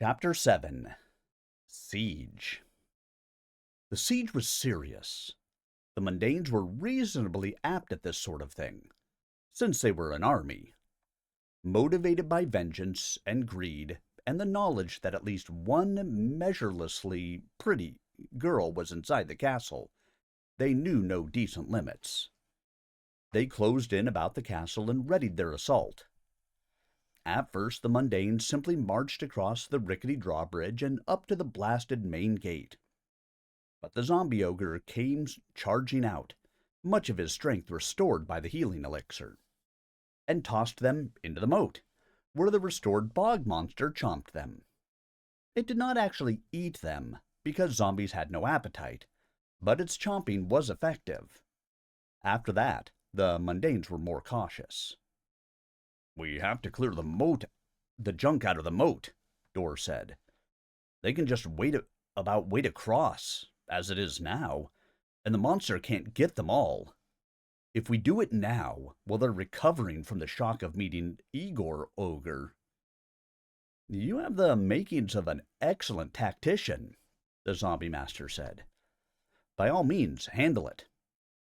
Chapter 7. Siege. The siege was serious. The mundanes were reasonably apt at this sort of thing, since they were an army. Motivated by vengeance and greed, and the knowledge that at least one measurelessly pretty girl was inside the castle, they knew no decent limits. They closed in about the castle and readied their assault. At first, the mundanes simply marched across the rickety drawbridge and up to the blasted main gate. But the zombie ogre came charging out, much of his strength restored by the healing elixir, and tossed them into the moat, where the restored bog monster chomped them. It did not actually eat them, because zombies had no appetite, but its chomping was effective. After that, the mundanes were more cautious. "We have to clear the junk out of the moat," Dor said. "They can just wait across, as it is now, and the monster can't get them all. If we do it now, while they're recovering from the shock of meeting Igor Ogre..." "You have the makings of an excellent tactician," the zombie master said. "By all means, handle it.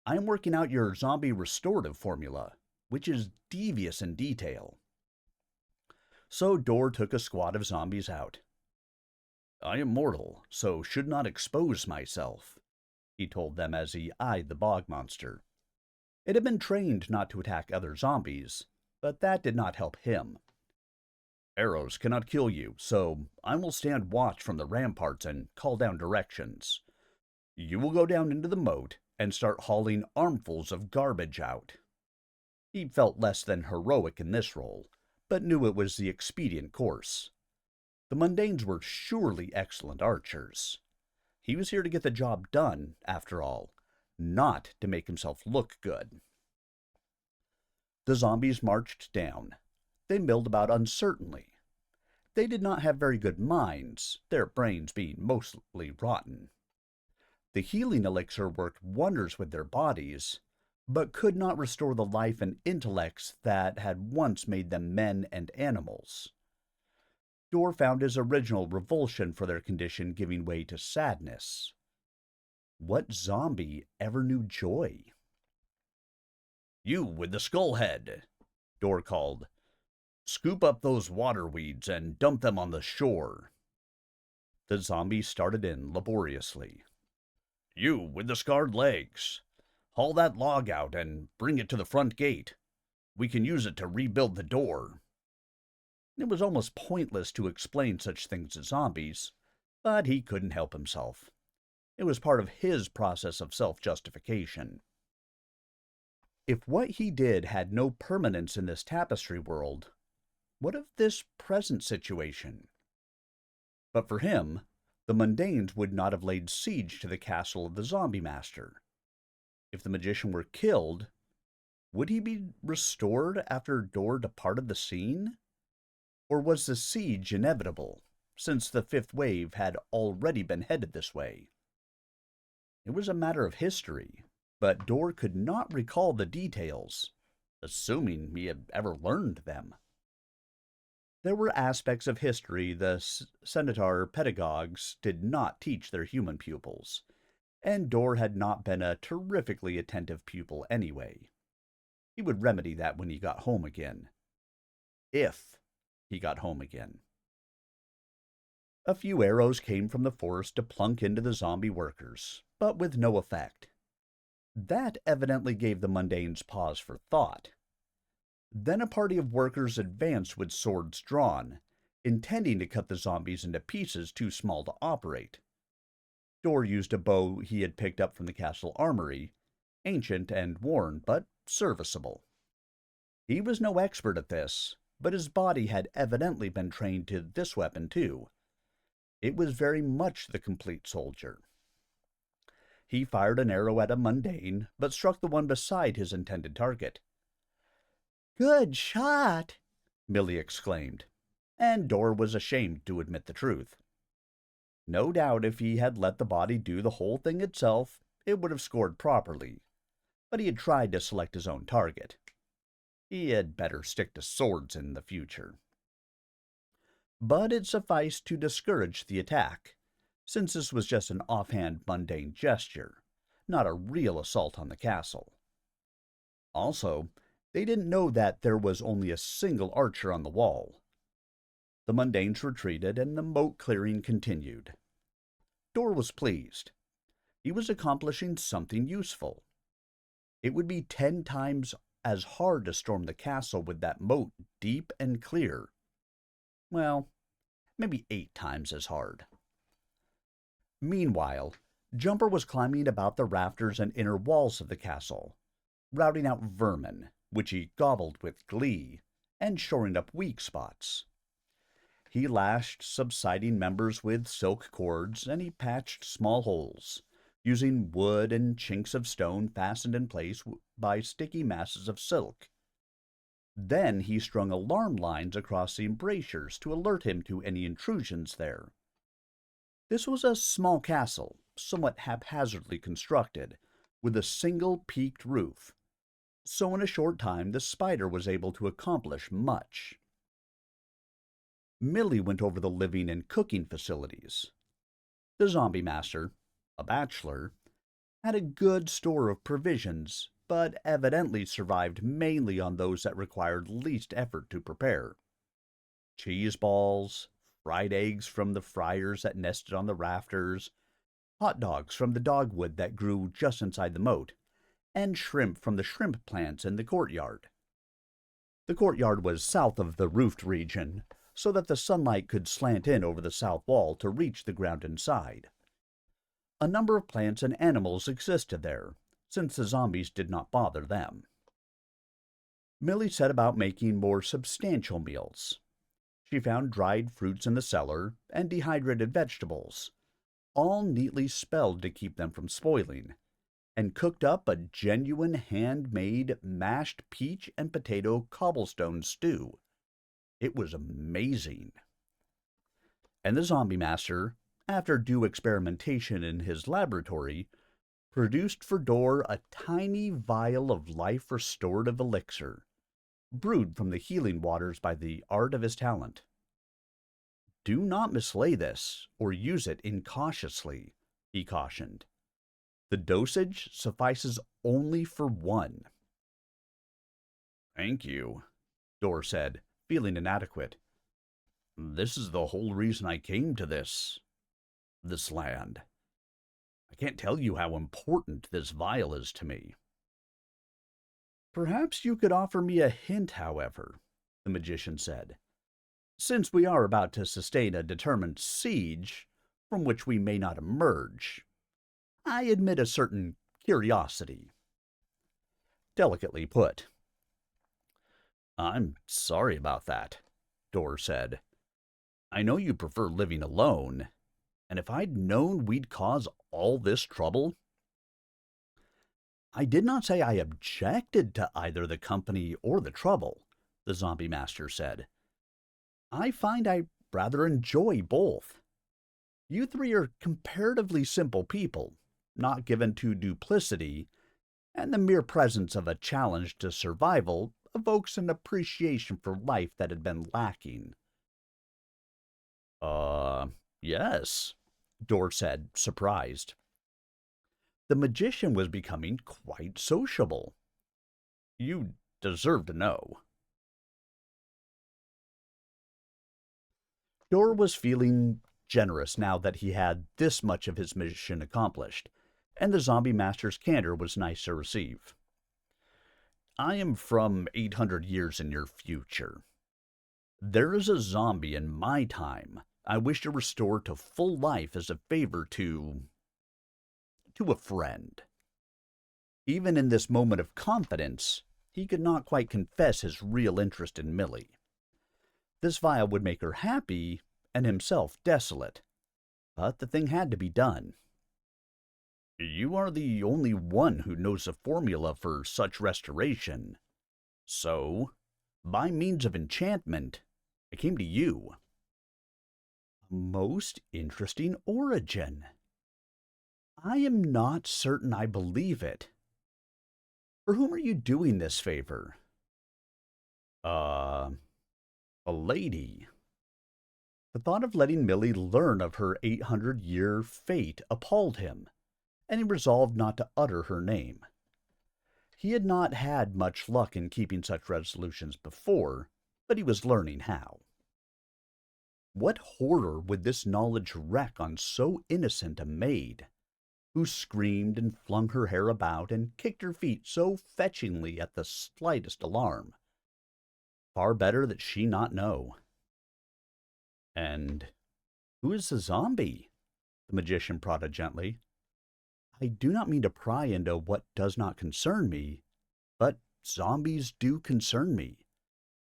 I am working out your zombie restorative formula, which is devious in detail." So Dor took a squad of zombies out. "I am mortal, so should not expose myself," he told them as he eyed the bog monster. It had been trained not to attack other zombies, but that did not help him. "Arrows cannot kill you, so I will stand watch from the ramparts and call down directions. You will go down into the moat and start hauling armfuls of garbage out." He felt less than heroic in this role, but knew it was the expedient course. The mundanes were surely excellent archers. He was here to get the job done, after all, not to make himself look good. The zombies marched down. They milled about uncertainly. They did not have very good minds, their brains being mostly rotten. The healing elixir worked wonders with their bodies, but could not restore the life and intellects that had once made them men and animals. Dor found his original revulsion for their condition giving way to sadness. What zombie ever knew joy? "You with the skull head," Dor called. "Scoop up those water weeds and dump them on the shore." The zombie started in laboriously. "You with the scarred legs. Haul that log out and bring it to the front gate. We can use it to rebuild the door." It was almost pointless to explain such things to zombies, but he couldn't help himself. It was part of his process of self-justification. If what he did had no permanence in this tapestry world, what of this present situation? But for him, the mundanes would not have laid siege to the castle of the zombie master. If the magician were killed, would he be restored after Dor departed the scene? Or was the siege inevitable, since the fifth wave had already been headed this way? It was a matter of history, but Dor could not recall the details, assuming he had ever learned them. There were aspects of history the centaur pedagogues did not teach their human pupils, and Dor had not been a terrifically attentive pupil anyway. He would remedy that when he got home again. If he got home again. A few arrows came from the forest to plunk into the zombie workers, but with no effect. That evidently gave the mundanes pause for thought. Then a party of workers advanced with swords drawn, intending to cut the zombies into pieces too small to operate. Dor used a bow he had picked up from the castle armory, ancient and worn, but serviceable. He was no expert at this, but his body had evidently been trained to this weapon too. It was very much the complete soldier. He fired an arrow at a mundane, but struck the one beside his intended target. "Good shot!" Millie exclaimed, and Dor was ashamed to admit the truth. No doubt if he had let the body do the whole thing itself, it would have scored properly, but he had tried to select his own target. He had better stick to swords in the future. but it sufficed to discourage the attack, since this was just an offhand mundane gesture, not a real assault on the castle. Also, they didn't know that there was only a single archer on the wall. The mundanes retreated, and the moat clearing continued. Dor was pleased. He was accomplishing something useful. It would be 10 times as hard to storm the castle with that moat deep and clear. Well, maybe 8 times as hard. Meanwhile, Jumper was climbing about the rafters and inner walls of the castle, routing out vermin, which he gobbled with glee, and shoring up weak spots. He lashed subsiding members with silk cords, and he patched small holes, using wood and chinks of stone fastened in place by sticky masses of silk. Then he strung alarm lines across the embrasures to alert him to any intrusions there. This was a small castle, somewhat haphazardly constructed, with a single peaked roof, so in a short time the spider was able to accomplish much. Millie went over the living and cooking facilities. The zombie master, a bachelor, had a good store of provisions, but evidently survived mainly on those that required least effort to prepare. Cheese balls, fried eggs from the fryers that nested on the rafters, hot dogs from the dogwood that grew just inside the moat, and shrimp from the shrimp plants in the courtyard. The courtyard was south of the roofed region, so that the sunlight could slant in over the south wall to reach the ground inside. A number of plants and animals existed there, since the zombies did not bother them. Millie set about making more substantial meals. She found dried fruits in the cellar and dehydrated vegetables, all neatly spelled to keep them from spoiling, and cooked up a genuine handmade mashed peach and potato cobblestone stew. It was amazing. And the zombie master, after due experimentation in his laboratory, produced for Dor a tiny vial of life restorative elixir, brewed from the healing waters by the art of his talent. Do not mislay this, or use it incautiously, he cautioned. The dosage suffices only for one. Thank you, Dor said, feeling inadequate. This is the whole reason I came to this land. I can't tell you how important this vial is to me. Perhaps you could offer me a hint, however, the magician said. Since we are about to sustain a determined siege, from which we may not emerge, I admit a certain curiosity. Delicately put. I'm sorry about that, Dor said. I know you prefer living alone, and if I'd known we'd cause all this trouble... I did not say I objected to either the company or the trouble, the zombie master said. I find I rather enjoy both. You three are comparatively simple people, not given to duplicity, and the mere presence of a challenge to survival evokes an appreciation for life that had been lacking. Yes, Dor said, surprised. The magician was becoming quite sociable. You deserve to know. Dor was feeling generous now that he had this much of his mission accomplished, and the zombie master's candor was nice to receive. I am from 800 years in your future. There is a zombie in my time I wish to restore to full life as a favor to a friend. Even in this moment of confidence, he could not quite confess his real interest in Millie. This vial would make her happy, and himself desolate, but the thing had to be done. You are the only one who knows the formula for such restoration. So, by means of enchantment, I came to you. A most interesting origin. I am not certain I believe it. For whom are you doing this favor? A lady. The thought of letting Millie learn of her 800-year fate appalled him, and he resolved not to utter her name. He had not had much luck in keeping such resolutions before, but he was learning how. What horror would this knowledge wreak on so innocent a maid, who screamed and flung her hair about and kicked her feet so fetchingly at the slightest alarm? Far better that she not know. And who is the zombie? The magician prodded gently. I do not mean to pry into what does not concern me, but zombies do concern me.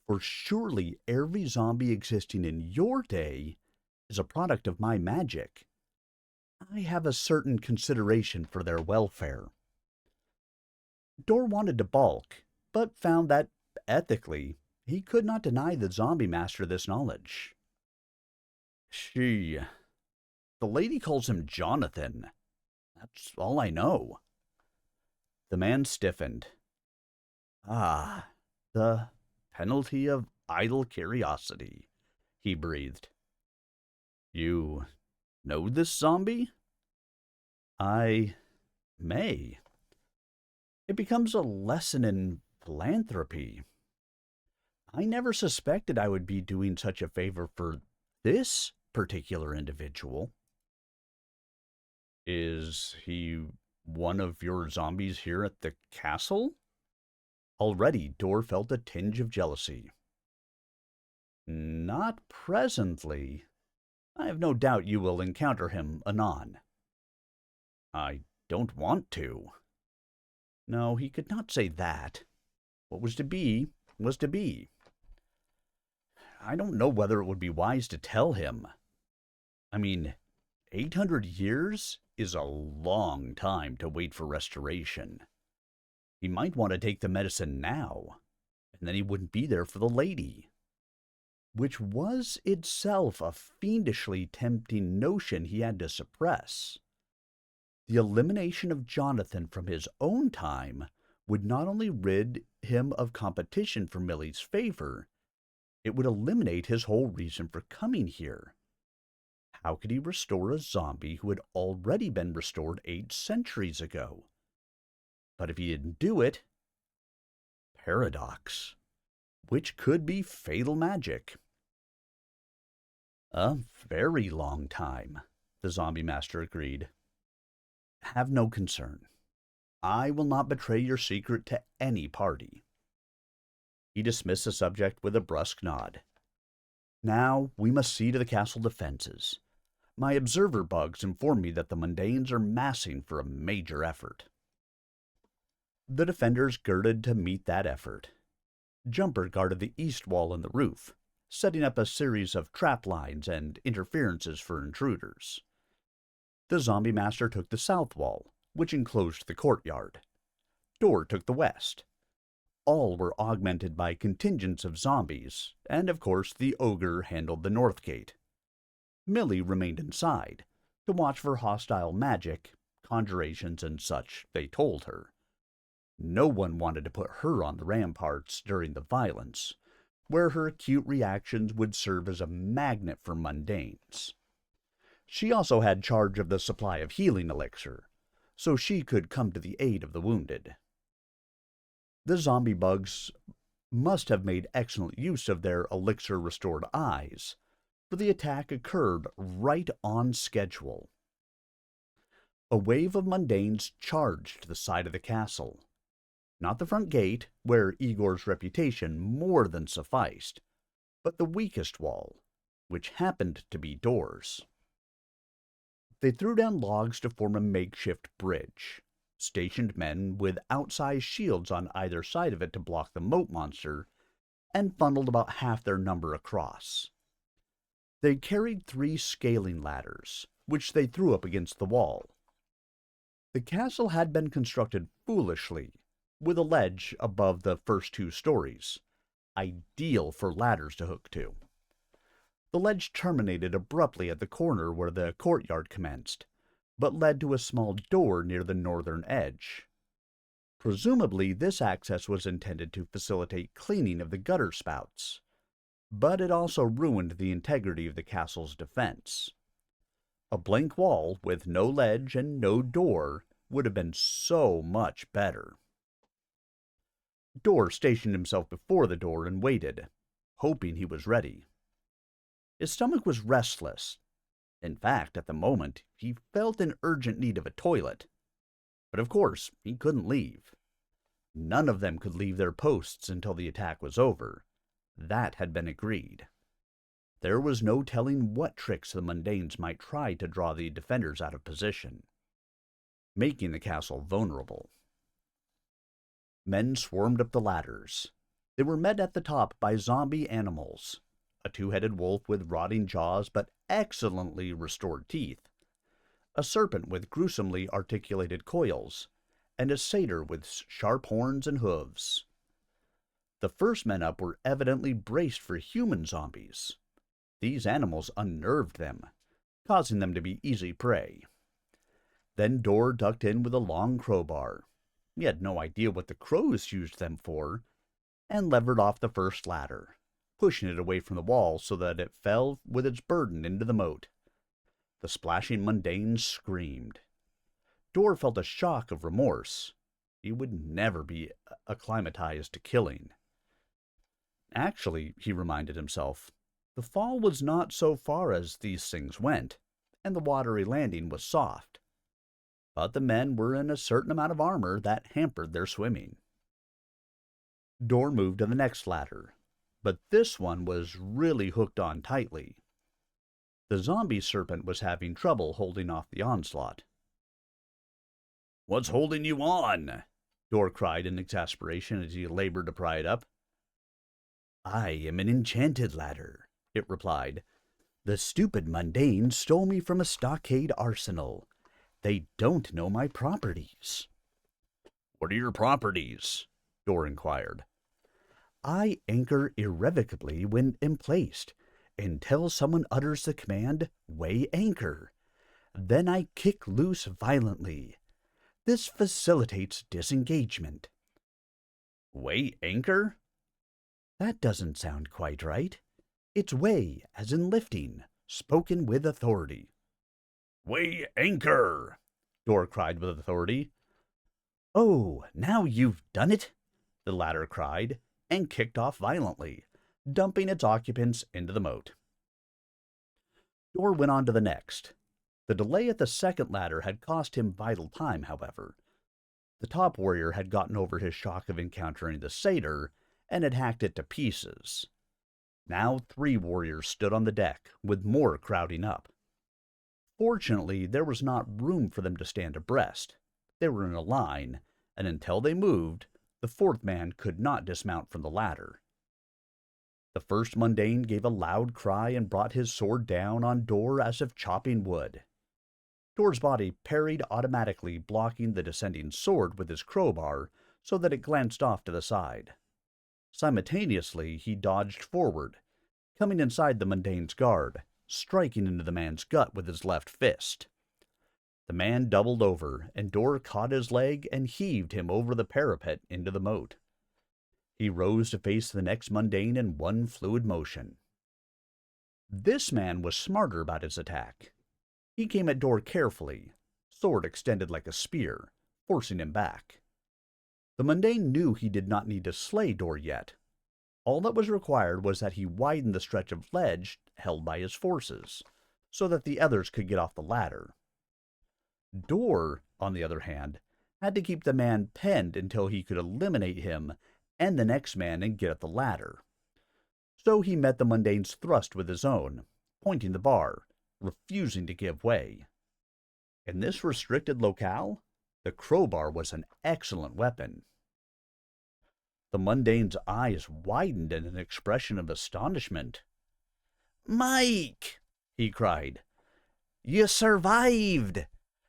For surely every zombie existing in your day is a product of my magic. I have a certain consideration for their welfare. Dor wanted to balk, but found that, ethically, he could not deny the zombie master this knowledge. The lady calls him Jonathan. That's all I know. The man stiffened. Ah, the penalty of idle curiosity, he breathed. You know this zombie? I may. It becomes a lesson in philanthropy. I never suspected I would be doing such a favor for this particular individual. Is he one of your zombies here at the castle? Already, Dor felt a tinge of jealousy. Not presently. I have no doubt you will encounter him anon. I don't want to. No, he could not say that. What was to be, was to be. I don't know whether it would be wise to tell him. 800 years is a long time to wait for restoration. He might want to take the medicine now, and then he wouldn't be there for the lady. Which was itself a fiendishly tempting notion he had to suppress. The elimination of Jonathan from his own time would not only rid him of competition for Millie's favor, it would eliminate his whole reason for coming here. How could he restore a zombie who had already been restored 8 centuries ago? But if he didn't do it, paradox, which could be fatal magic. A very long time, the zombie master agreed. Have no concern. I will not betray your secret to any party. He dismissed the subject with a brusque nod. Now we must see to the castle defenses. My observer bugs inform me that the mundanes are massing for a major effort. The defenders girded to meet that effort. Jumper guarded the east wall and the roof, setting up a series of trap lines and interferences for intruders. The zombie master took the south wall, which enclosed the courtyard. Dor took the west. All were augmented by contingents of zombies, and of course the ogre handled the north gate. Millie remained inside, to watch for hostile magic, conjurations and such, they told her. No one wanted to put her on the ramparts during the violence, where her acute reactions would serve as a magnet for mundanes. She also had charge of the supply of healing elixir, so she could come to the aid of the wounded. The zombie bugs must have made excellent use of their elixir-restored eyes, for the attack occurred right on schedule. A wave of mundanes charged the side of the castle. Not the front gate, where Igor's reputation more than sufficed, but the weakest wall, which happened to be Dor's. They threw down logs to form a makeshift bridge, stationed men with outsized shields on either side of it to block the moat monster, and funneled about half their number across. They carried 3 scaling ladders, which they threw up against the wall. The castle had been constructed foolishly, with a ledge above the first 2 stories, ideal for ladders to hook to. The ledge terminated abruptly at the corner where the courtyard commenced, but led to a small door near the northern edge. Presumably, this access was intended to facilitate cleaning of the gutter spouts, but it also ruined the integrity of the castle's defense. A blank wall with no ledge and no door would have been so much better. Dor stationed himself before the door and waited, hoping he was ready. His stomach was restless. In fact, at the moment, he felt in urgent need of a toilet. But of course, he couldn't leave. None of them could leave their posts until the attack was over. That had been agreed. There was no telling what tricks the Mundanes might try to draw the defenders out of position, making the castle vulnerable. Men swarmed up the ladders. They were met at the top by zombie animals, a two-headed wolf with rotting jaws but excellently restored teeth, a serpent with gruesomely articulated coils, and a satyr with sharp horns and hooves. The first men up were evidently braced for human zombies. These animals unnerved them, causing them to be easy prey. Then Dor ducked in with a long crowbar. He had no idea what the crows used them for, and levered off the first ladder, pushing it away from the wall so that it fell with its burden into the moat. The splashing Mundanes screamed. Dor felt a shock of remorse. He would never be acclimatized to killing. Actually, he reminded himself, the fall was not so far as these things went, and the watery landing was soft. But the men were in a certain amount of armor that hampered their swimming. Dor moved to the next ladder, but this one was really hooked on tightly. The zombie serpent was having trouble holding off the onslaught. "What's holding you on?" Dor cried in exasperation as he labored to pry it up. "I am an enchanted ladder," it replied. "The stupid Mundanes stole me from a stockade arsenal. They don't know my properties." "What are your properties?" Dor inquired. "I anchor irrevocably when emplaced, until someone utters the command, 'Weigh anchor.' Then I kick loose violently. This facilitates disengagement." "Weigh anchor?" "That doesn't sound quite right. It's weigh, as in lifting, spoken with authority." "Weigh anchor!" Dor cried with authority. "Oh, now you've done it!" the ladder cried, and kicked off violently, dumping its occupants into the moat. Dor went on to the next. The delay at the second ladder had cost him vital time, however. The top warrior had gotten over his shock of encountering the satyr and had hacked it to pieces. Now 3 warriors stood on the deck, with more crowding up. Fortunately, there was not room for them to stand abreast. They were in a line, and until they moved, the 4th man could not dismount from the ladder. The first Mundane gave a loud cry and brought his sword down on Dor as if chopping wood. Dor's body parried automatically, blocking the descending sword with his crowbar so that it glanced off to the side. Simultaneously, he dodged forward, coming inside the Mundane's guard, striking into the man's gut with his left fist. The man doubled over, and Dor caught his leg and heaved him over the parapet into the moat. He rose to face the next Mundane in one fluid motion. This man was smarter about his attack. He came at Dor carefully, sword extended like a spear, forcing him back. The Mundane knew he did not need to slay Dor yet. All that was required was that he widen the stretch of ledge held by his forces, so that the others could get off the ladder. Dor, on the other hand, had to keep the man penned until he could eliminate him and the next man and get at the ladder. So he met the Mundane's thrust with his own, pointing the bar, refusing to give way. In this restricted locale, the crowbar was an excellent weapon. The Mundane's eyes widened in an expression of astonishment. "Mike!" he cried. "You survived!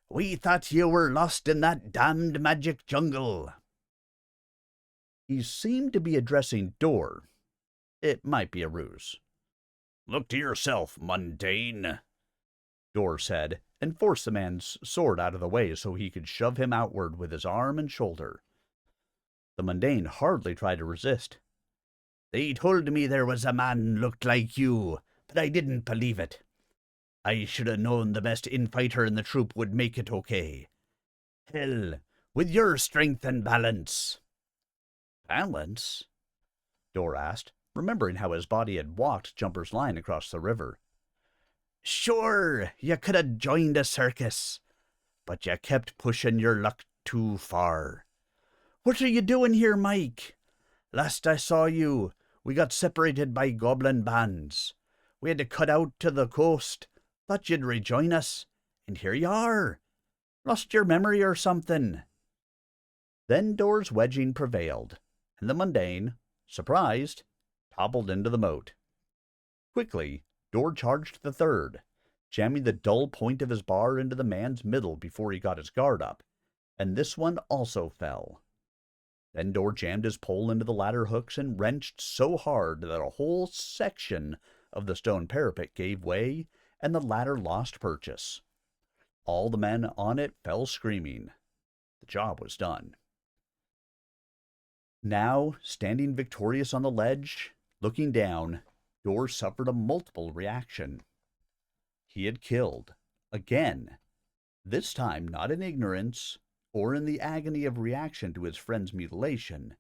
We thought you were lost in that damned magic jungle." He seemed to be addressing Dor. It might be a ruse. "Look to yourself, Mundane," Dor said, and forced the man's sword out of the way so he could shove him outward with his arm and shoulder. The Mundane hardly tried to resist. They told me there was a man looked like you, but I didn't believe it. I should have known the best infighter in the troop would make it okay. Hell, with your strength and balance. Balance? Dor asked, remembering how his body had walked Jumper's line across the river. Sure, you could have joined a circus, but you kept pushing your luck too far. What are you doing here, Mike? Last I saw you, we got separated by goblin bands. We had to cut out to the coast. Thought you'd rejoin us, and here you are. Lost your memory or something? Then Dor's wedging prevailed, and the mundane, surprised, toppled into the moat. Quickly, Dor charged the third, jamming the dull point of his bar into the man's middle before he got his guard up, and this one also fell. Then Dor jammed his pole into the ladder hooks and wrenched so hard that a whole section of the stone parapet gave way, and the ladder lost purchase. All the men on it fell screaming. The job was done. Now, standing victorious on the ledge, looking down, Dor suffered a multiple reaction. He had killed, again, this time not in ignorance or in the agony of reaction to his friend's mutilation,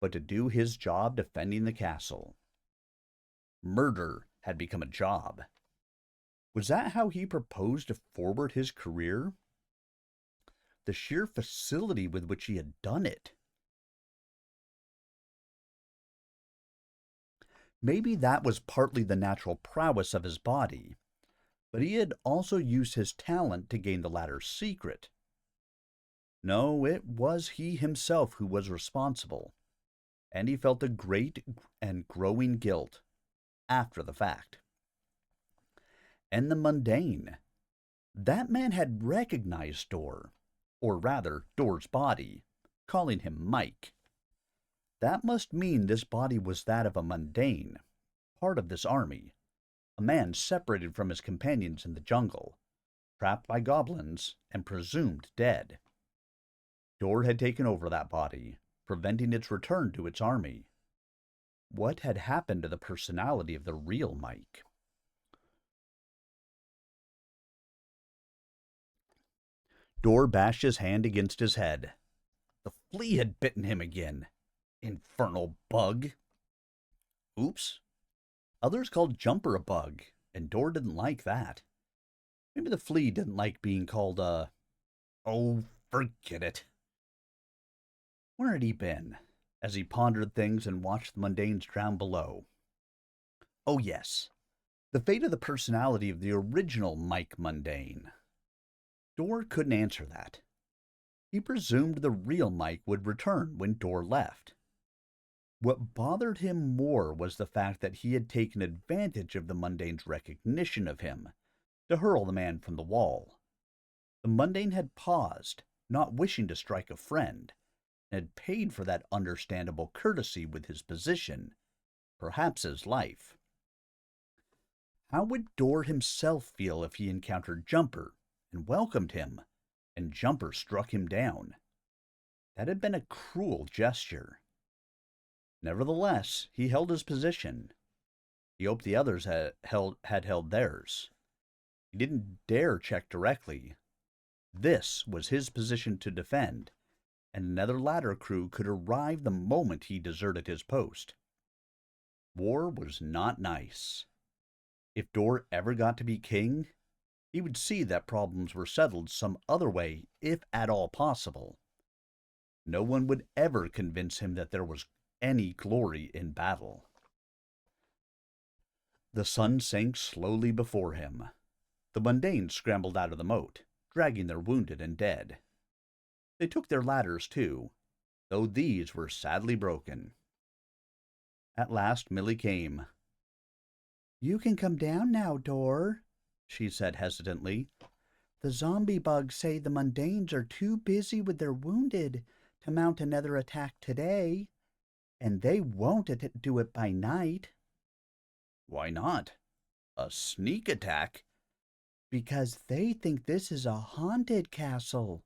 but to do his job defending the castle. Murder had become a job. Was that how he proposed to forward his career? The sheer facility with which he had done it. Maybe that was partly the natural prowess of his body, but he had also used his talent to gain the latter's secret. No, it was he himself who was responsible, and he felt a great and growing guilt after the fact. And the mundane. That man had recognized Dor, or rather, Dor's body, calling him Mike. That must mean this body was that of a mundane, part of this army, a man separated from his companions in the jungle, trapped by goblins, and presumed dead. Dor had taken over that body, preventing its return to its army. What had happened to the personality of the real Mike? Dor bashed his hand against his head. The flea had bitten him again. Infernal bug. Oops. Others called Jumper a bug, and Dor didn't like that. Maybe the flea didn't like being called a... Oh, forget it. Where had he been, as he pondered things and watched the mundanes drown below? Oh yes, the fate of the personality of the original Mike Mundane. Dor couldn't answer that. He presumed the real Mike would return when Dor left. What bothered him more was the fact that he had taken advantage of the mundane's recognition of him to hurl the man from the wall. The mundane had paused, not wishing to strike a friend, and had paid for that understandable courtesy with his position, perhaps his life. How would Dor himself feel if he encountered Jumper and welcomed him, and Jumper struck him down? That had been a cruel gesture. Nevertheless, he held his position. He hoped the others had held theirs. He didn't dare check directly. This was his position to defend, and another ladder crew could arrive the moment he deserted his post. War was not nice. If Dor ever got to be king, he would see that problems were settled some other way, if at all possible. No one would ever convince him that there was any glory in battle. The sun sank slowly before him. The mundanes scrambled out of the moat, dragging their wounded and dead. They took their ladders too, though these were sadly broken. At last Millie came. "You can come down now, Dor," she said hesitantly. "The zombie bugs say the mundanes are too busy with their wounded to mount another attack today, and they won't do it by night." "Why not? A sneak attack?" "Because they think this is a haunted castle,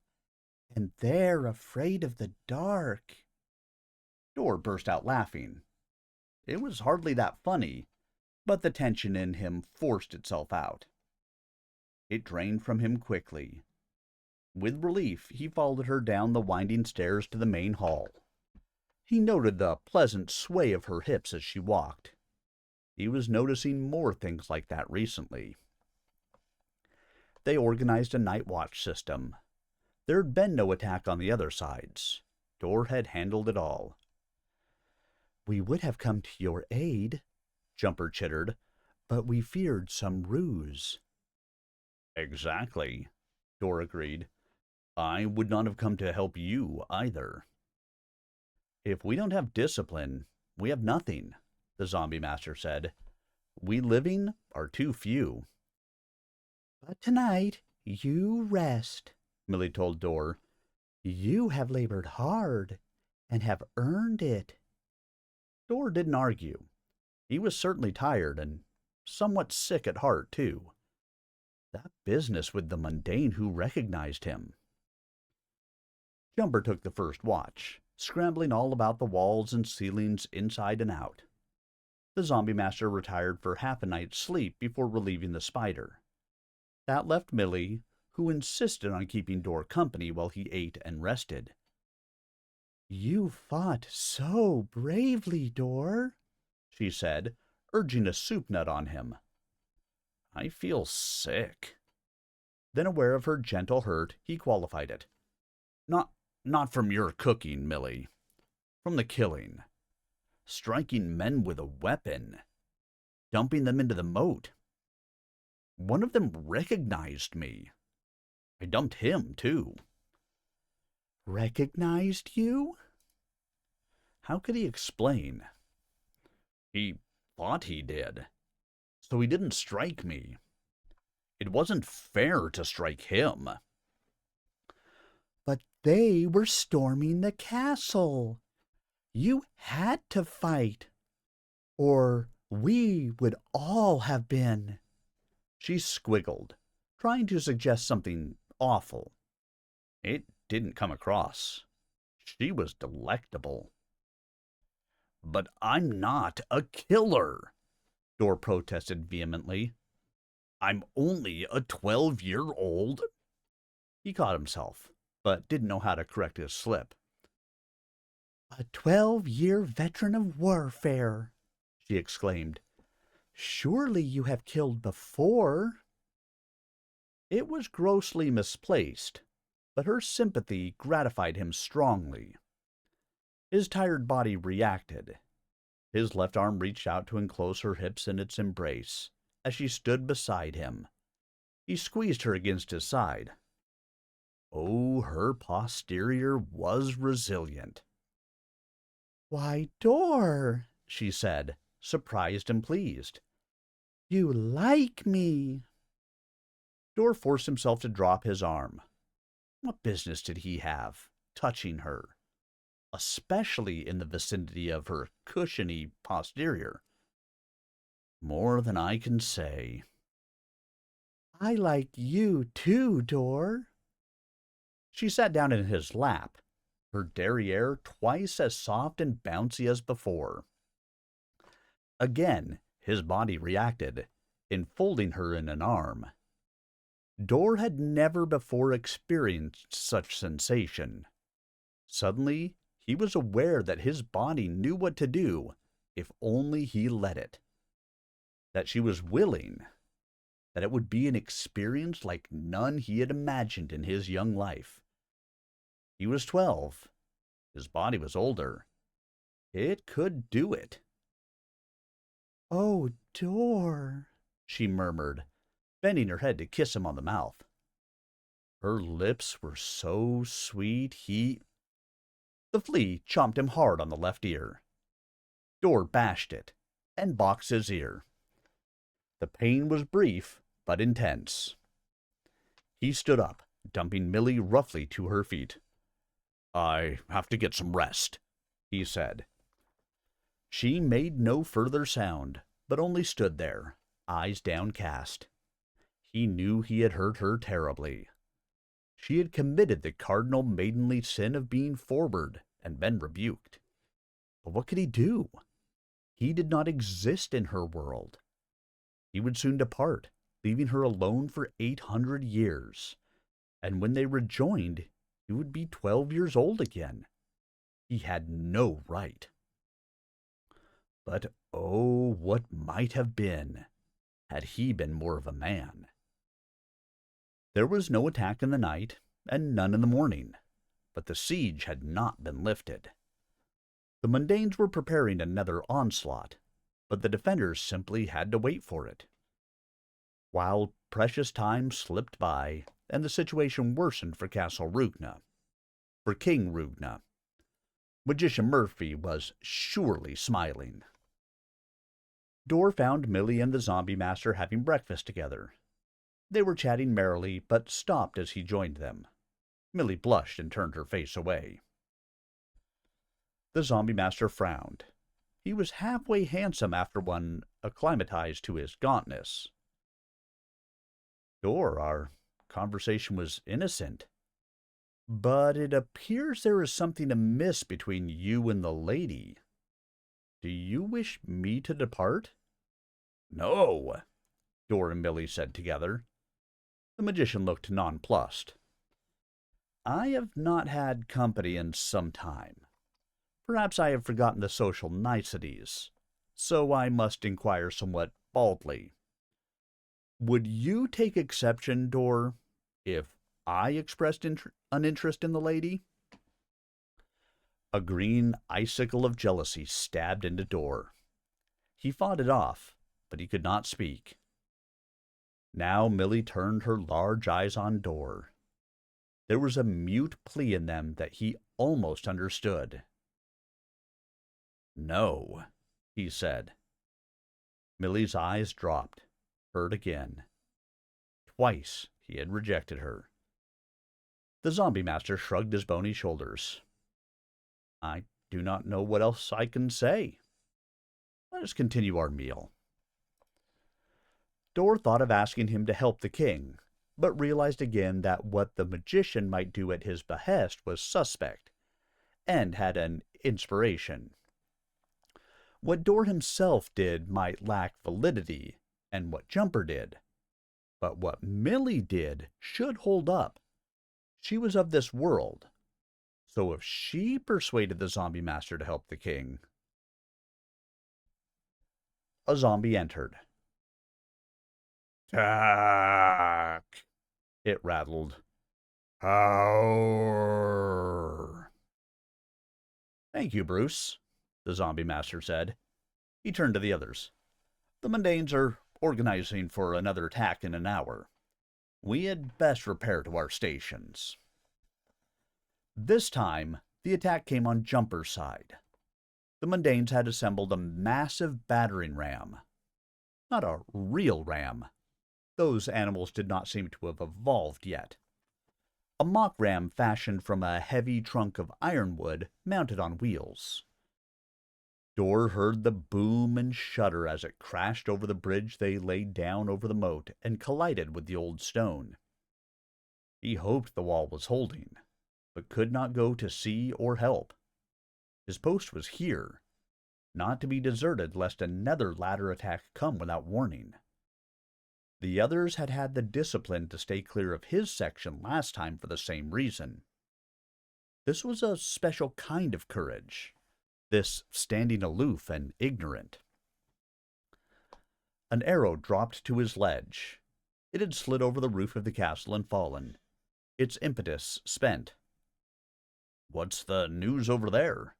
and they're afraid of the dark." Dor burst out laughing. It was hardly that funny, but the tension in him forced itself out. It drained from him quickly. With relief, he followed her down the winding stairs to the main hall. He noted the pleasant sway of her hips as she walked. He was noticing more things like that recently. They organized a night watch system. There had been no attack on the other sides. Dor had handled it all. "We would have come to your aid," Jumper chittered, "but we feared some ruse." "Exactly," Dor agreed. "I would not have come to help you either." "If we don't have discipline, we have nothing," the zombie master said. "We living are too few." "But tonight, you rest," Millie told Dor. "You have labored hard and have earned it." Dor didn't argue. He was certainly tired and somewhat sick at heart, too. That business with the mundane who recognized him. Jumper took the first watch, scrambling all about the walls and ceilings inside and out. The zombie master retired for half a night's sleep before relieving the spider. That left Millie, who insisted on keeping Dor company while he ate and rested. "You fought so bravely, Dor," she said, urging a soup nut on him. "I feel sick." Then, aware of her gentle hurt, he qualified it. Not from your cooking, Millie. From the killing. Striking men with a weapon. Dumping them into the moat. One of them recognized me. I dumped him, too." "Recognized you?" How could he explain? "He thought he did. So he didn't strike me. It wasn't fair to strike him." "But they were storming the castle. You had to fight, or we would all have been." She squiggled, trying to suggest something awful. It didn't come across. She was delectable. "But I'm not a killer," Dor protested vehemently. "I'm only a 12-year-old. He caught himself, but didn't know how to correct his slip. "A 12-year veteran of warfare," she exclaimed. "Surely you have killed before." It was grossly misplaced, but her sympathy gratified him strongly. His tired body reacted. His left arm reached out to enclose her hips in its embrace as she stood beside him. He squeezed her against his side. Oh, her posterior was resilient. "Why, Dor," she said, surprised and pleased. "You like me." Dor forced himself to drop his arm. What business did he have, touching her, especially in the vicinity of her cushiony posterior? "More than I can say." "I like you too, Dor." She sat down in his lap, her derriere twice as soft and bouncy as before. Again, his body reacted, enfolding her in an arm. Dor had never before experienced such sensation. Suddenly, he was aware that his body knew what to do if only he let it. That she was willing. That it would be an experience like none he had imagined in his young life. He was 12. His body was older. It could do it. "Oh, Dor," she murmured, bending her head to kiss him on the mouth. Her lips were so sweet The flea chomped him hard on the left ear. Dor bashed it and boxed his ear. The pain was brief but intense. He stood up, dumping Millie roughly to her feet. "I have to get some rest," he said. She made no further sound, but only stood there, eyes downcast. He knew he had hurt her terribly. She had committed the cardinal maidenly sin of being forward and been rebuked. But what could he do? He did not exist in her world. He would soon depart, leaving her alone for 800 years. And when they rejoined, he would be 12 years old again. He had no right. But oh, what might have been, had he been more of a man. There was no attack in the night, and none in the morning, but the siege had not been lifted. The Mundanes were preparing another onslaught, but the defenders simply had to wait for it. While precious time slipped by, and the situation worsened for Castle Roogna, for King Roogna, Magician Murphy was surely smiling. Dor found Millie and the Zombie Master having breakfast together. They were chatting merrily, but stopped as he joined them. Millie blushed and turned her face away. The Zombie Master frowned. He was halfway handsome after one acclimatized to his gauntness. Dor, our conversation was innocent. But it appears there is something amiss between you and the lady. Do you wish me to depart? No, Dor and Millie said together. The magician looked nonplussed. I have not had company in some time. Perhaps I have forgotten the social niceties, so I must inquire somewhat baldly. Would you take exception, Dor, if I expressed an interest in the lady? A green icicle of jealousy stabbed into Dor. He fought it off, but he could not speak. Now Millie turned her large eyes on Dor. There was a mute plea in them that he almost understood. No, he said. Millie's eyes dropped, hurt again. Twice he had rejected her. The Zombie Master shrugged his bony shoulders. I do not know what else I can say. Let us continue our meal. Dor thought of asking him to help the king, but realized again that what the magician might do at his behest was suspect, and had an inspiration. What Dor himself did might lack validity, and what Jumper did. But what Millie did should hold up. She was of this world, so if she persuaded the Zombie Master to help the king... A zombie entered. "Tak," it rattled. "Hour." Thank you, Bruce, the Zombie Master said. He turned to the others. The Mundanes are organizing for another attack in an hour. We had best repair to our stations. This time, the attack came on Jumper's side. The Mundanes had assembled a massive battering ram. Not a real ram. Those animals did not seem to have evolved yet. A mock ram fashioned from a heavy trunk of ironwood mounted on wheels. Dor heard the boom and shudder as it crashed over the bridge they laid down over the moat and collided with the old stone. He hoped the wall was holding, but could not go to see or help. His post was here, not to be deserted lest another ladder attack come without warning. The others had had the discipline to stay clear of his section last time for the same reason. This was a special kind of courage, this standing aloof and ignorant. An arrow dropped to his ledge. It had slid over the roof of the castle and fallen, its impetus spent. "What's the news over there?"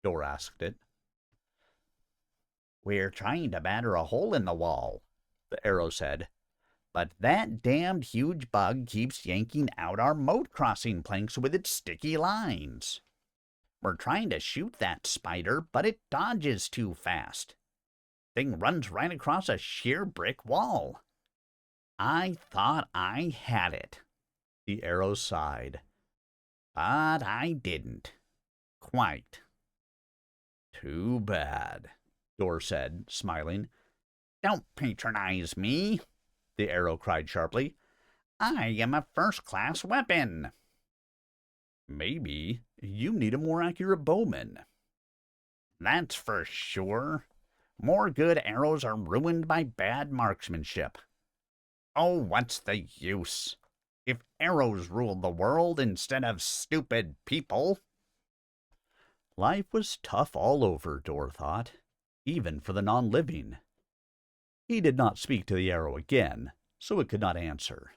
Dor asked it. "We're trying to batter a hole in the wall," the arrow said. "But that damned huge bug keeps yanking out our moat crossing planks with its sticky lines. We're trying to shoot that spider, but it dodges too fast. Thing runs right across a sheer brick wall. I thought I had it." The arrow sighed. "But I didn't. Quite." "Too bad," Dor said, smiling. "Don't patronize me," the arrow cried sharply. "I am a first-class weapon." "Maybe you need a more accurate bowman." "That's for sure. More good arrows are ruined by bad marksmanship. Oh, what's the use? If arrows ruled the world instead of stupid people. Life was tough all over, Dor thought, even for the non-living. He did not speak to the arrow again, so it could not answer.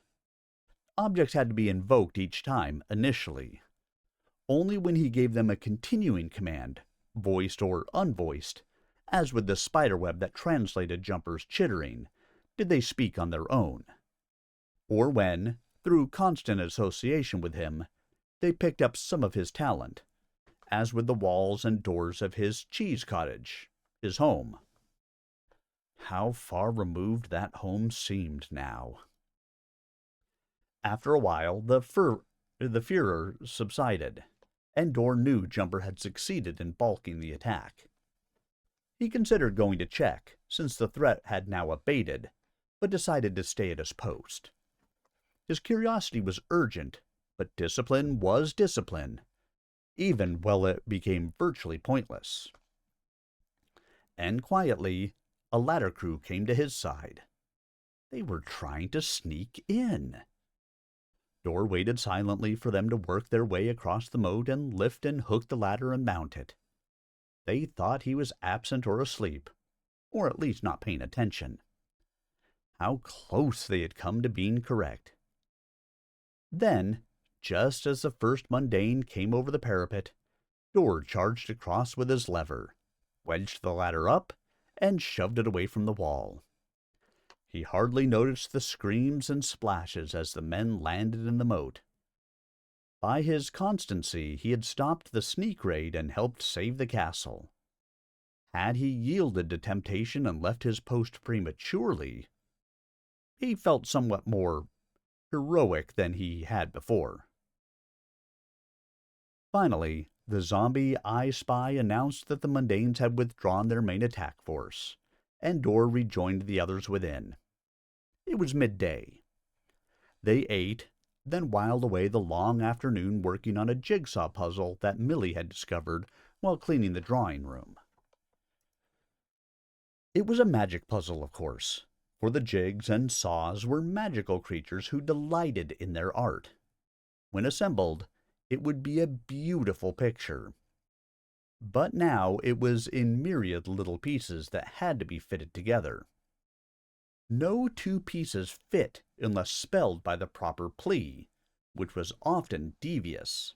Objects had to be invoked each time, initially. Only when he gave them a continuing command, voiced or unvoiced, as with the spiderweb that translated Jumper's chittering, did they speak on their own. Or when, through constant association with him, they picked up some of his talent, as with the walls and doors of his cheese cottage, his home. How far removed that home seemed now. After a while, the furor subsided, and Dor knew Jumper had succeeded in balking the attack. He considered going to check, since the threat had now abated, but decided to stay at his post. His curiosity was urgent, but discipline was discipline, even while it became virtually pointless. And quietly, a ladder crew came to his side. They were trying to sneak in. Dor waited silently for them to work their way across the moat and lift and hook the ladder and mount it. They thought he was absent or asleep, or at least not paying attention. How close they had come to being correct. Then, just as the first mundane came over the parapet, Dor charged across with his lever, wedged the ladder up, and shoved it away from the wall. He hardly noticed the screams and splashes as the men landed in the moat. By his constancy, he had stopped the sneak raid and helped save the castle. Had he yielded to temptation and left his post prematurely, he felt somewhat more heroic than he had before. Finally, the zombie I Spy announced that the Mundanes had withdrawn their main attack force, and Dor rejoined the others within. It was midday. They ate, then whiled away the long afternoon working on a jigsaw puzzle that Millie had discovered while cleaning the drawing room. It was a magic puzzle, of course, for the jigs and saws were magical creatures who delighted in their art. When assembled, it would be a beautiful picture. But now it was in myriad little pieces that had to be fitted together. No two pieces fit unless spelled by the proper plea, which was often devious,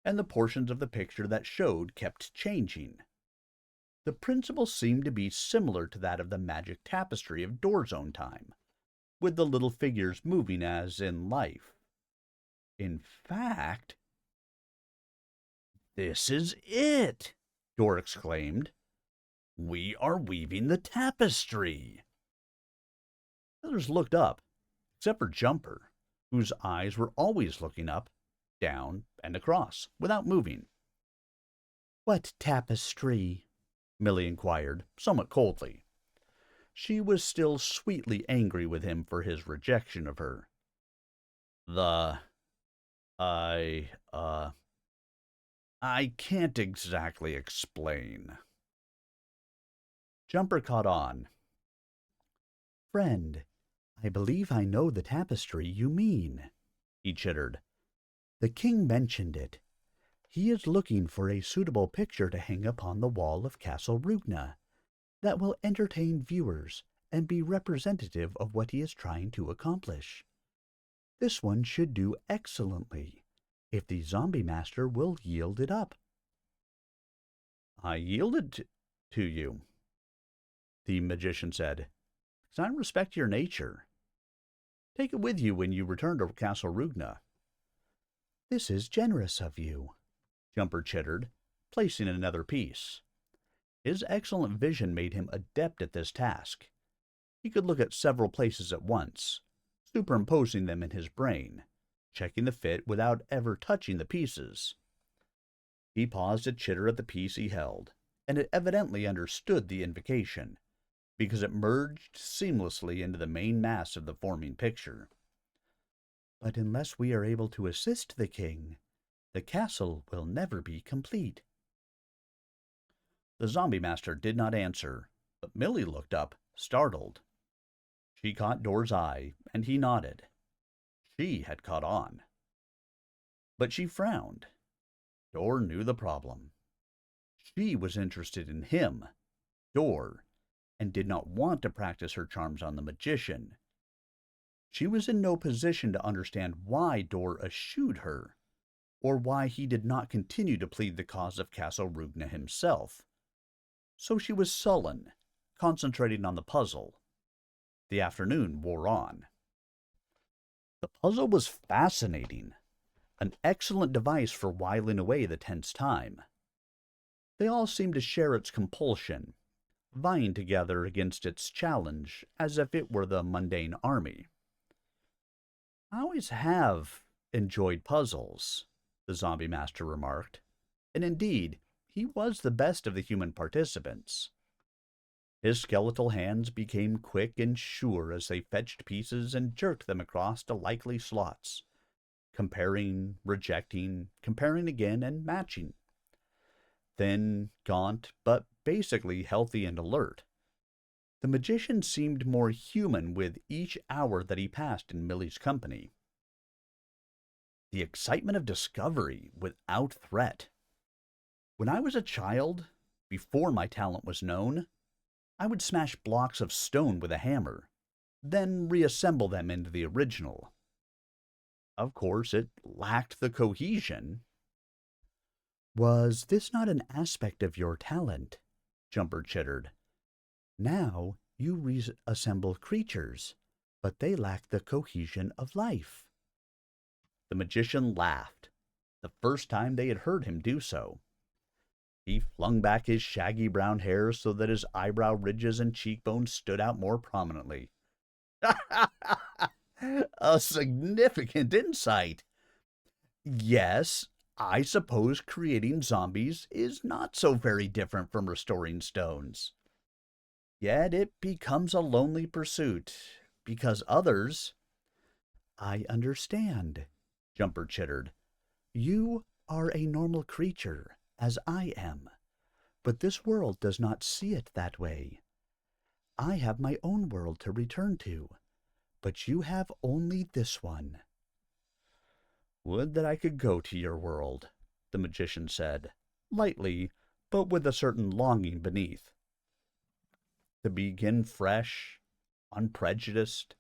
and the portions of the picture that showed kept changing. The principle seemed to be similar to that of the magic tapestry of Dor's own time, with the little figures moving as in life. In fact, "This is it!" Dor exclaimed. "We are weaving the tapestry!" The others looked up, except for Jumper, whose eyes were always looking up, down, and across, without moving. "What tapestry?" Millie inquired, somewhat coldly. She was still sweetly angry with him for his rejection of her. I can't exactly explain." Jumper caught on. "Friend, I believe I know the tapestry you mean," he chittered. "The king mentioned it. He is looking for a suitable picture to hang upon the wall of Castle Roogna that will entertain viewers and be representative of what he is trying to accomplish. This one should do excellently, if the zombie master will yield it up." "I yield it to you," the magician said, "because I respect your nature. Take it with you when you return to Castle Roogna." "This is generous of you," Jumper chittered, placing another piece. His excellent vision made him adept at this task. He could look at several places at once, superimposing them in his brain, checking the fit without ever touching the pieces. He paused to chitter at the piece he held, and it evidently understood the invocation, because it merged seamlessly into the main mass of the forming picture. "But unless we are able to assist the king, the castle will never be complete." The zombie master did not answer, But Millie looked up, startled. She caught Dor's eye, and he nodded. She had caught on. But she frowned. Dor knew the problem. She was interested in him, Dor, and did not want to practice her charms on the magician. She was in no position to understand why Dor eschewed her, or why he did not continue to plead the cause of Castle Roogna himself. So she was sullen, concentrating on the puzzle. The afternoon wore on. The puzzle was fascinating, an excellent device for whiling away the tense time. They all seemed to share its compulsion, vying together against its challenge as if it were the mundane army. I always have enjoyed puzzles, the zombie master remarked, and indeed, he was the best of the human participants. His skeletal hands became quick and sure as they fetched pieces and jerked them across to likely slots, comparing, rejecting, comparing again, and matching. Thin, gaunt, but basically healthy and alert. The magician seemed more human with each hour that he passed in Millie's company. The excitement of discovery without threat. When I was a child, before my talent was known, I would smash blocks of stone with a hammer, then reassemble them into the original. Of course, it lacked the cohesion. Was this not an aspect of your talent? Jumper chittered. Now you reassemble creatures, but they lack the cohesion of life. The magician laughed, the first time they had heard him do so. He flung back his shaggy brown hair so that his eyebrow ridges and cheekbones stood out more prominently. A significant insight. Yes, I suppose creating zombies is not so very different from restoring stones. Yet it becomes a lonely pursuit, because others... I understand, Jumper chittered. You are a normal creature, as I am, but this world does not see it that way. I have my own world to return to, but you have only this one. Would that I could go to your world, the magician said, lightly, but with a certain longing beneath. To begin fresh, unprejudiced.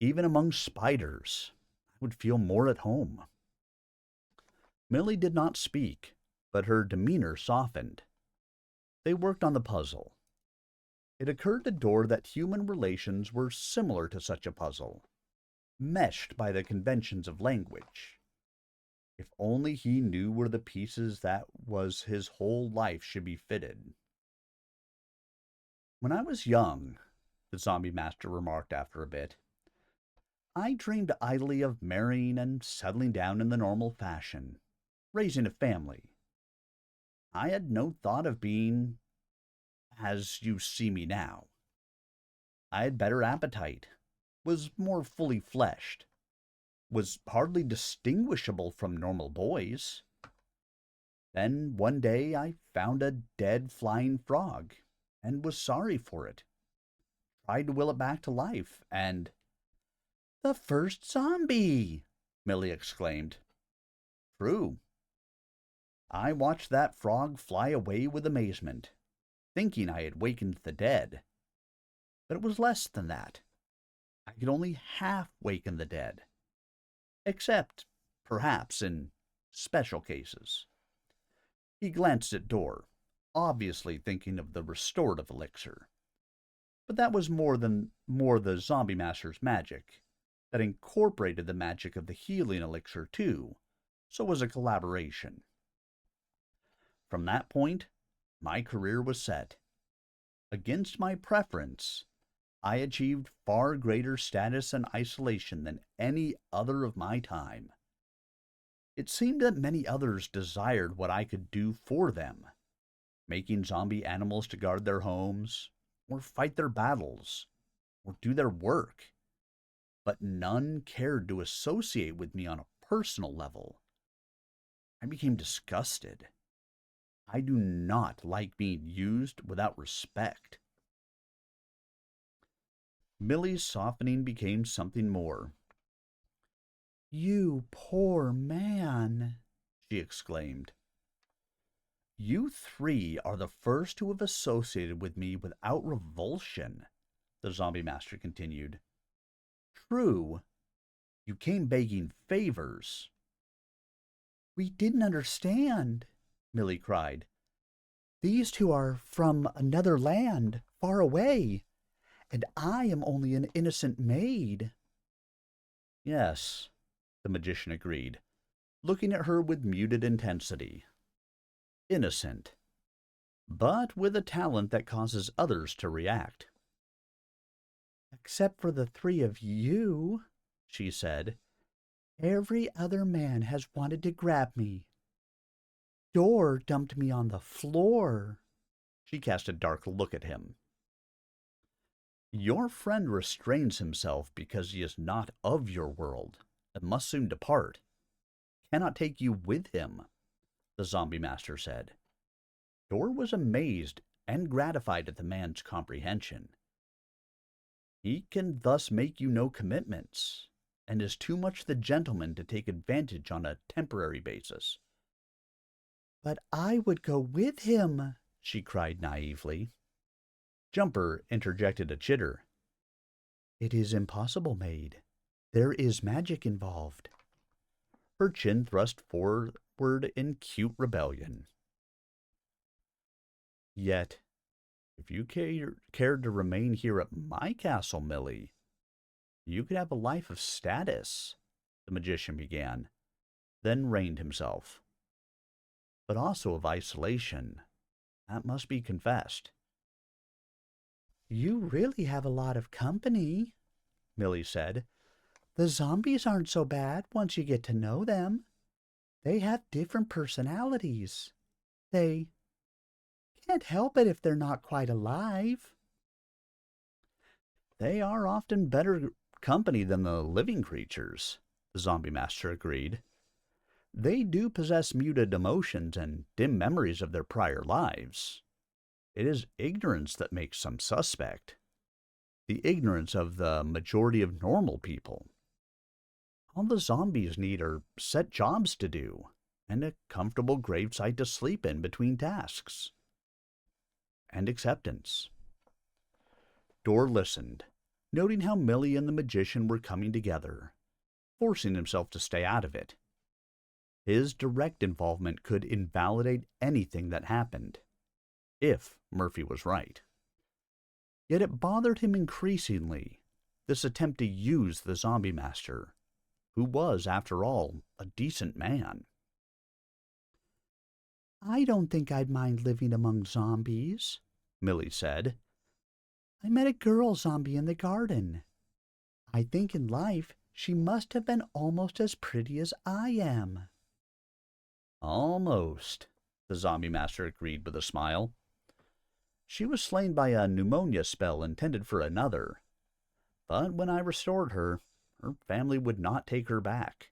Even among spiders, I would feel more at home. Millie did not speak, but her demeanor softened. They worked on the puzzle. It occurred to Dor that human relations were similar to such a puzzle, meshed by the conventions of language. If only he knew where the pieces that was his whole life should be fitted. When I was young, the zombie master remarked after a bit, I dreamed idly of marrying and settling down in the normal fashion, raising a family. I had no thought of being as you see me now. I had better appetite, was more fully fleshed, was hardly distinguishable from normal boys. Then one day I found a dead flying frog, and was sorry for it. Tried to will it back to life, and... The first zombie! Millie exclaimed. True. I watched that frog fly away with amazement, thinking I had wakened the dead. But it was less than that. I could only half waken the dead. Except, perhaps, in special cases. He glanced at Dor, obviously thinking of the restorative elixir. But that was more the zombie master's magic, that incorporated the magic of the healing elixir too, so was a collaboration. From that point, my career was set. Against my preference, I achieved far greater status and isolation than any other of my time. It seemed that many others desired what I could do for them, making zombie animals to guard their homes, or fight their battles, or do their work. But none cared to associate with me on a personal level. I became disgusted. I do not like being used without respect. Millie's softening became something more. You poor man, she exclaimed. You three are the first to have associated with me without revulsion, the zombie master continued. True, you came begging favors. We didn't understand, Millie cried. These two are from another land, far away, and I am only an innocent maid. Yes, the magician agreed, looking at her with muted intensity. Innocent, but with a talent that causes others to react. Except for the three of you, she said. Every other man has wanted to grab me. Door dumped me on the floor. She cast a dark look at him. Your friend restrains himself because he is not of your world and must soon depart. Cannot take you with him, the zombie master said. Dor was amazed and gratified at the man's comprehension. He can thus make you no commitments, and is too much the gentleman to take advantage on a temporary basis. But I would go with him, she cried naively. Jumper interjected a chitter. It is impossible, maid. There is magic involved. Her chin thrust forward in cute rebellion. Yet, if you cared to remain here at my castle, Millie, you could have a life of status, the magician began, then reined himself. But also of isolation. That must be confessed. You really have a lot of company, Millie said. The zombies aren't so bad once you get to know them. They have different personalities. They can't help it if they're not quite alive. They are often better company than the living creatures, the zombie master agreed. They do possess muted emotions and dim memories of their prior lives. It is ignorance that makes some suspect. The ignorance of the majority of normal people. All the zombies need are set jobs to do, and a comfortable gravesite to sleep in between tasks. And acceptance. Dor listened, noting how Millie and the magician were coming together, forcing himself to stay out of it. His direct involvement could invalidate anything that happened, if Murphy was right. Yet it bothered him increasingly, this attempt to use the zombie master, who was, after all, a decent man. I don't think I'd mind living among zombies, Millie said. I met a girl zombie in the garden. I think in life she must have been almost as pretty as I am. Almost, the zombie master agreed with a smile. She was slain by a pneumonia spell intended for another, but when I restored her, her family would not take her back.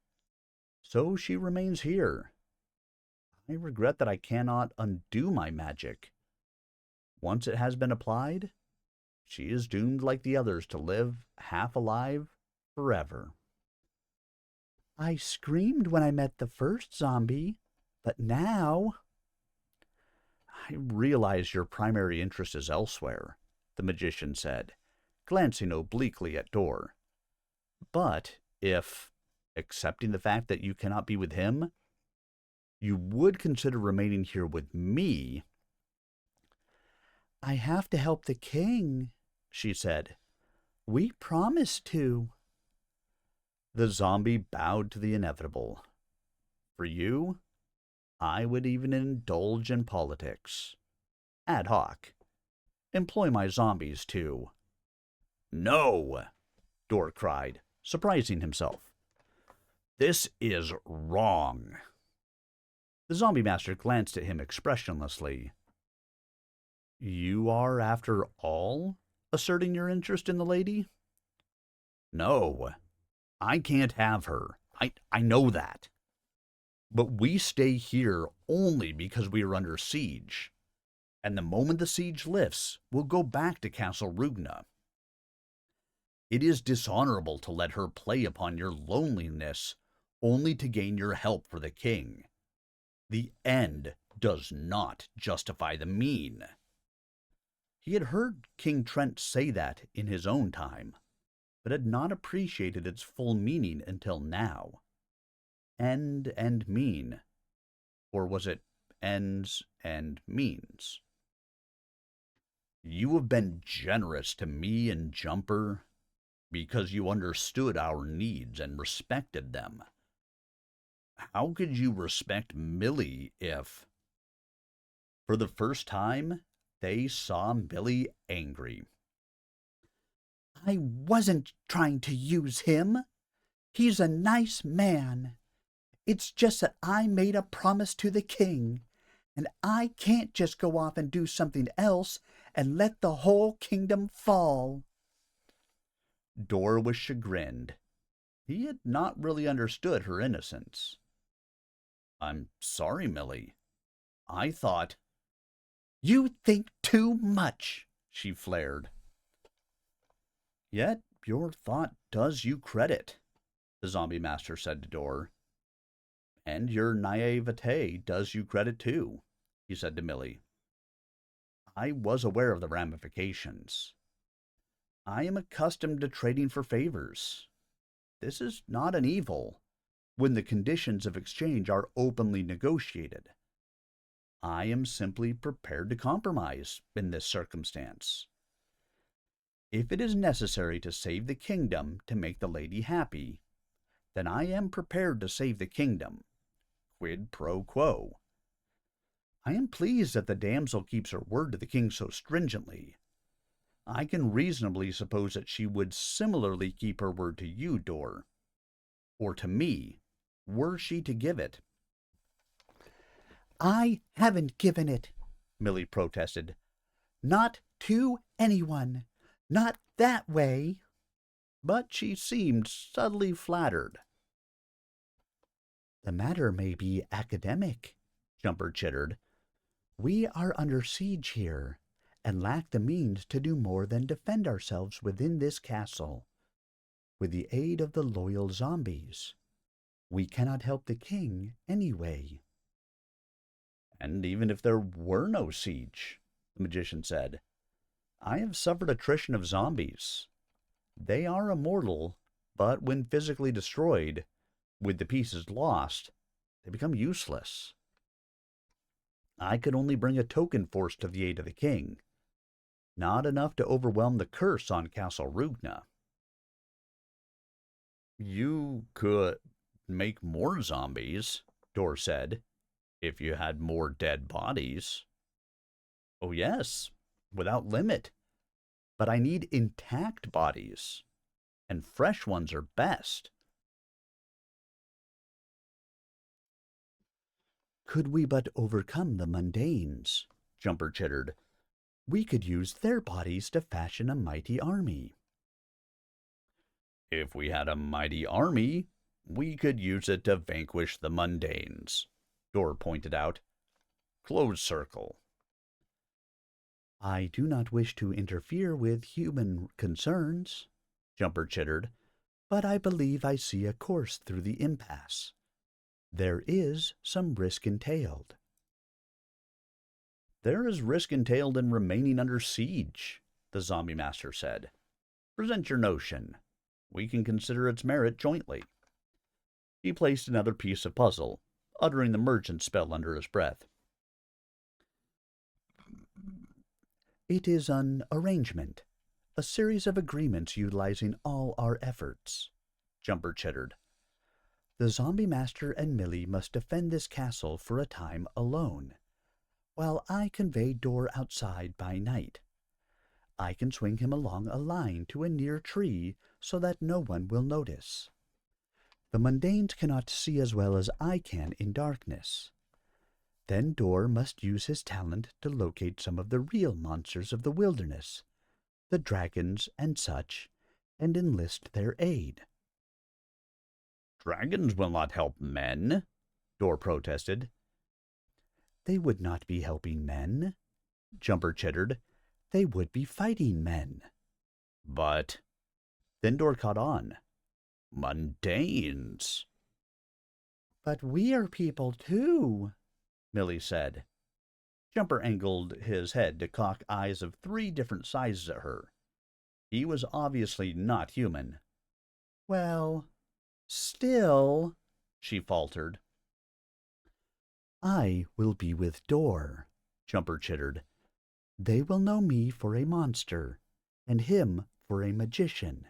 So she remains here. I regret that I cannot undo my magic. Once it has been applied, she is doomed like the others to live half alive forever. I screamed when I met the first zombie, but now... I realize your primary interest is elsewhere, the magician said, glancing obliquely at Dor. But if, accepting the fact that you cannot be with him, you would consider remaining here with me... I have to help the king, she said. We promised to. The zombie bowed to the inevitable. For you, I would even indulge in politics. Ad hoc. Employ my zombies to... No, Dor cried, surprising himself. This is wrong. The zombie master glanced at him expressionlessly. You are, after all, asserting your interest in the lady? No, I can't have her. I know that. But we stay here only because we are under siege. And the moment the siege lifts, we'll go back to Castle Roogna. It is dishonorable to let her play upon your loneliness only to gain your help for the king. The end does not justify the mean. He had heard King Trent say that in his own time, but had not appreciated its full meaning until now. End and mean. Or was it ends and means? You have been generous to me and Jumper because you understood our needs and respected them. How could you respect Millie if, for the first time, they saw Millie angry? I wasn't trying to use him. He's a nice man. It's just that I made a promise to the king, and I can't just go off and do something else and let the whole kingdom fall. Dor was chagrined. He had not really understood her innocence. I'm sorry, Millie. I thought. You think too much, She flared. Yet your thought does you credit, the zombie master said to Dor. And your naivete does you credit too, he said to Millie. I was aware of the ramifications. I am accustomed to trading for favors. This is not an evil when the conditions of exchange are openly negotiated. I am simply prepared to compromise in this circumstance. If it is necessary to save the kingdom to make the lady happy, then I am prepared to save the kingdom. Quid pro quo. I am pleased that the damsel keeps her word to the king so stringently. I can reasonably suppose that she would similarly keep her word to you, Dor, or to me, were she to give it. I haven't given it, Millie protested. Not to anyone. Not that way. But she seemed subtly flattered. The matter may be academic, Jumper chittered. We are under siege here, and lack the means to do more than defend ourselves within this castle. With the aid of the loyal zombies, we cannot help the king anyway. And even if there were no siege, the magician said, I have suffered attrition of zombies. They are immortal, but when physically destroyed, with the pieces lost, they become useless. I could only bring a token force to the aid of the king, not enough to overwhelm the curse on Castle Roogna. You could make more zombies, Dor said, if you had more dead bodies. Oh yes, without limit. But I need intact bodies, and fresh ones are best. Could we but overcome the mundanes, Jumper chittered. We could use their bodies to fashion a mighty army. If we had a mighty army, we could use it to vanquish the mundanes, Dor pointed out. Close circle. I do not wish to interfere with human concerns, Jumper chittered, but I believe I see a course through the impasse. There is some risk entailed. There is risk entailed in remaining under siege, the zombie master said. Present your notion. We can consider its merit jointly. He placed another piece of puzzle, uttering the merchant spell under his breath. It is an arrangement, a series of agreements utilizing all our efforts, Jumper chittered. The zombie master and Millie must defend this castle for a time alone, while I convey Dor outside by night. I can swing him along a line to a near tree so that no one will notice. The mundanes cannot see as well as I can in darkness. Then Dor must use his talent to locate some of the real monsters of the wilderness, the dragons and such, and enlist their aid. Dragons will not help men, Dor protested. They would not be helping men, Jumper chittered. They would be fighting men. But then Dor caught on. Mundanes. But we are people too, Millie said. Jumper angled his head to cock eyes of 3 different sizes at her. He was obviously not human. Well, still, she faltered. I will be with Dor, Jumper chittered. They will know me for a monster, and him for a magician.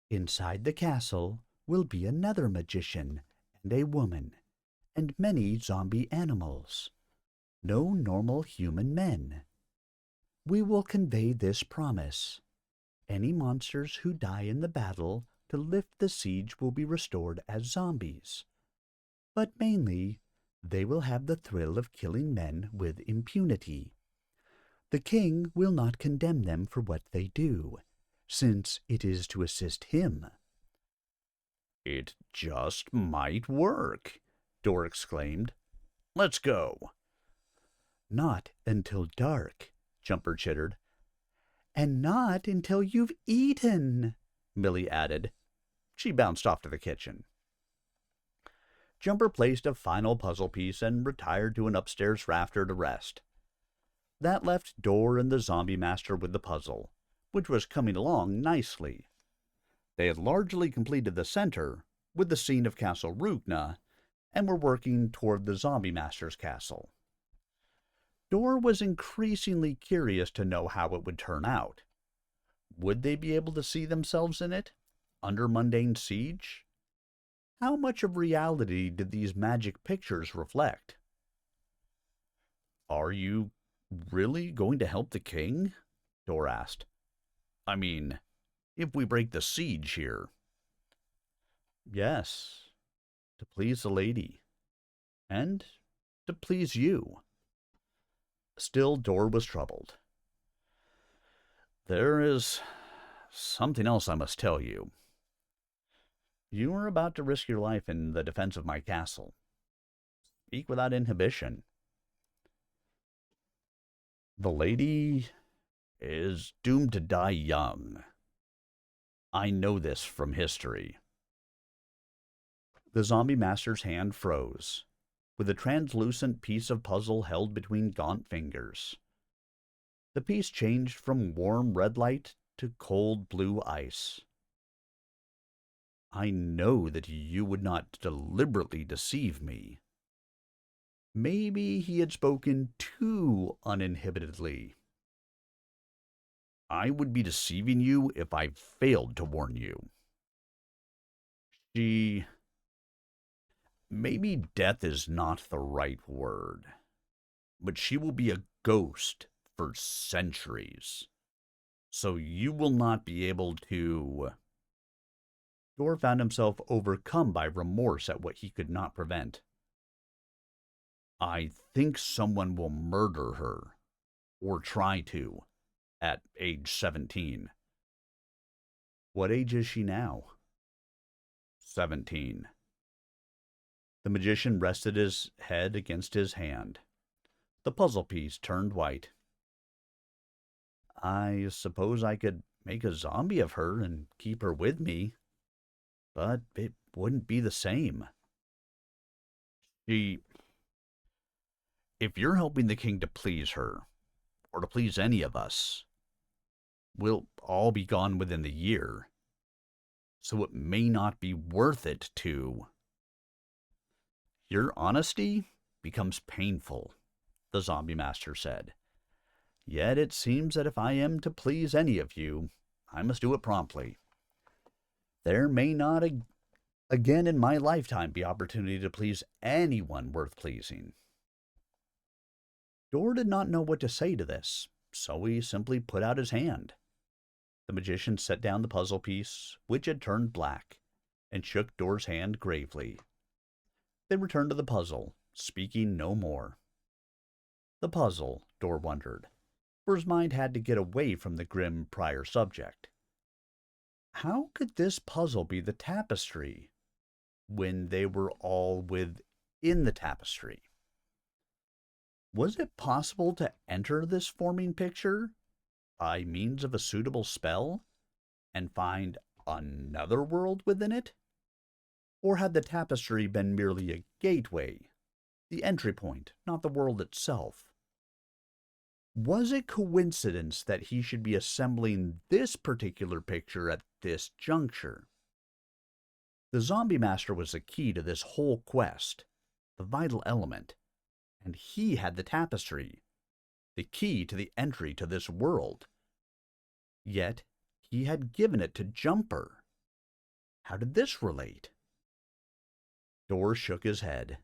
Inside the castle will be another magician and a woman, and many zombie animals. No normal human men. We will convey this promise. Any monsters who die in the battle to lift the siege will be restored as zombies. But mainly, they will have the thrill of killing men with impunity. The king will not condemn them for what they do, since it is to assist him. It just might work, Dor exclaimed. Let's go. Not until dark, Jumper chittered. And not until you've eaten, Millie added. She bounced off to the kitchen. Jumper placed a final puzzle piece and retired to an upstairs rafter to rest. That left Dor and the zombie master with the puzzle, which was coming along nicely. They had largely completed the center, with the scene of Castle Roogna, and were working toward the zombie master's castle. Dor was increasingly curious to know how it would turn out. Would they be able to see themselves in it, under mundane siege? How much of reality did these magic pictures reflect? Are you really going to help the king? Dor asked. I mean, if we break the siege here. Yes, to please the lady, and to please you. Still, Dor was troubled. There is something else I must tell you. You are about to risk your life in the defense of my castle. Speak without inhibition. The lady is doomed to die young. I know this from history. The zombie master's hand froze, with a translucent piece of puzzle held between gaunt fingers. The piece changed from warm red light to cold blue ice. I know that you would not deliberately deceive me. Maybe he had spoken too uninhibitedly. I would be deceiving you if I failed to warn you. Maybe death is not the right word, but she will be a ghost for centuries. So you will not be able to... Dor found himself overcome by remorse at what he could not prevent. I think someone will murder her, or try to, at age 17. What age is she now? 17. The magician rested his head against his hand. The puzzle piece turned white. I suppose I could make a zombie of her and keep her with me, but it wouldn't be the same. If you're helping the king to please her, or to please any of us, we'll all be gone within the year. So it may not be worth it to... Your honesty becomes painful, the zombie master said. Yet it seems that if I am to please any of you, I must do it promptly. There may not again in my lifetime be opportunity to please anyone worth pleasing. Dor did not know what to say to this, so he simply put out his hand. The magician set down the puzzle piece, which had turned black, and shook Dor's hand gravely. They returned to the puzzle, speaking no more. The puzzle, Dor wondered, for his mind had to get away from the grim prior subject. How could this puzzle be the tapestry when they were all in the tapestry. Was it possible to enter this forming picture by means of a suitable spell and find another world within it? Or had the tapestry been merely a gateway, the entry point, not the world itself? Was it coincidence that he should be assembling this particular picture at this juncture? The Zombie Master was the key to this whole quest, the vital element, and he had the tapestry, the key to the entry to this world. Yet he had given it to Jumper. How did this relate? Dor shook his head.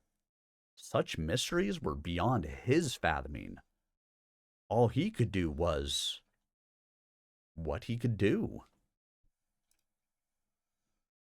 Such mysteries were beyond his fathoming. All he could do was what he could do.